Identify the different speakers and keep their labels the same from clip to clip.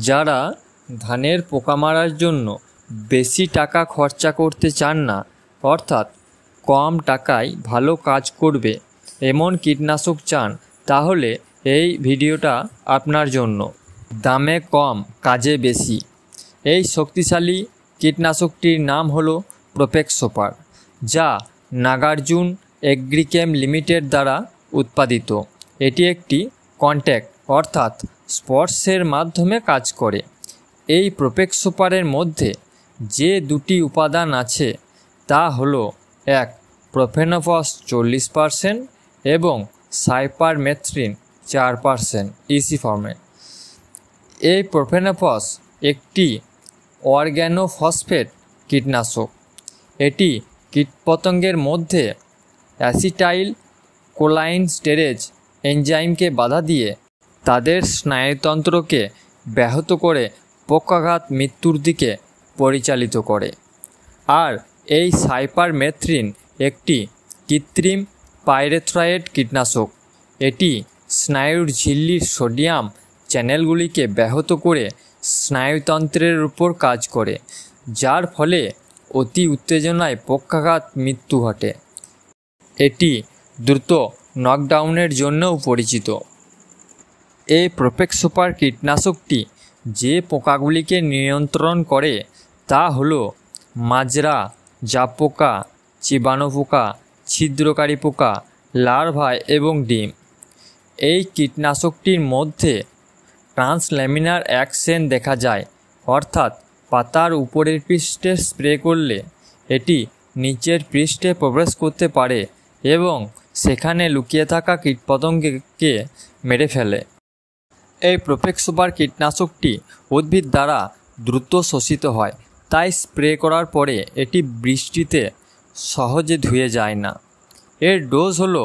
Speaker 1: যারা ধানের পোকা মারার জন্য বেশি টাকা খরচা করতে চান না, অর্থাৎ কম টাকায় ভালো কাজ করবে এমন কীটনাশক চান, তাহলে এই ভিডিওটা আপনার জন্য। দামে কম, কাজে বেশি। এই শক্তিশালী কীটনাশকটির নাম হলো প্রোপেক্স সুপার, যা নাগার্জুন এগ্রিকেম লিমিটেড দ্বারা উৎপাদিত। এটি একটি কন্ট্যাক্ট অর্থাৎ স্পর্শের মাধ্যমে কাজ করে। এই প্রোপেক্স সুপারের মধ্যে যে দুটি উপাদান আছে তা হলো 1 প্রোফেনোফস 40% এবং সাইপারমেথ্রিন 4% ইসি ফর্মে। এই প্রোফেনোফস একটি অর্গ্যানোফসফেট কীটনাশক। এটি কীটপতঙ্গের মধ্যে অ্যাসিটাইল কোলাইনস্টেরেজ এনজাইমকে বাধা দিয়ে তাদের স্নায়ুতন্ত্রকে ব্যাহত করে পক্ষাঘাত মৃত্যুর দিকে পরিচালিত করে। আর এই সাইপারমেথ্রিন একটি কৃত্রিম পাইরেথ্রয়েড কীটনাশক। এটি স্নায়ুর ঝিল্লির সোডিয়াম চ্যানেলগুলিকে ব্যাহত করে স্নায়ুতন্ত্রের উপর কাজ করে, যার ফলে অতি উত্তেজনায় পক্ষাঘাত মৃত্যু ঘটে। এটি দ্রুত নকডাউনের জন্যও পরিচিত। এই প্রোপেক্স সুপার কীটনাশকটি যে পোকাগুলিকে নিয়ন্ত্রণ করে তা হলো মাজরা, জাবপোকা, চিবানো পোকা, ছিদ্রকারী পোকা, লার্ভা এবং ডিম। এই কীটনাশকটির মধ্যে ট্রান্সল্যামিনার অ্যাকশন দেখা যায়, অর্থাৎ পাতার উপরের পৃষ্ঠে স্প্রে করলে এটি নিচের পৃষ্ঠে প্রবেশ করতে পারে এবং সেখানে লুকিয়ে থাকা কীটপতঙ্গকে মেরে ফেলে। এই প্রোপেক্স সুপার কীটনাশকটি উদ্ভিদ দ্বারা দ্রুত শোষিত হয়, তাই স্প্রে করার পরে এটি বৃষ্টিতে সহজে ধুয়ে যায় না। এর ডোজ হলো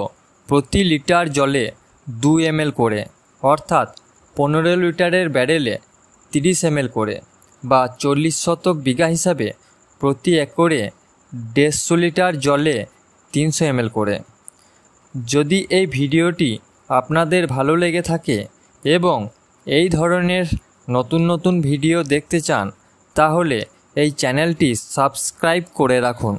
Speaker 1: প্রতি লিটার জলে 2 ml করে, অর্থাৎ 15 লিটারের ব্যারেলে 30 ml করে, বা 40 শতক বিঘা হিসাবে প্রতি একরে 150 লিটার জলে 300 ml করে। যদি এই ভিডিওটি আপনাদের ভালো লেগে থাকে এবং এই ধরনের নতুন নতুন ভিডিও দেখতে চান, তাহলে এই চ্যানেলটি সাবস্ক্রাইব করে রাখুন।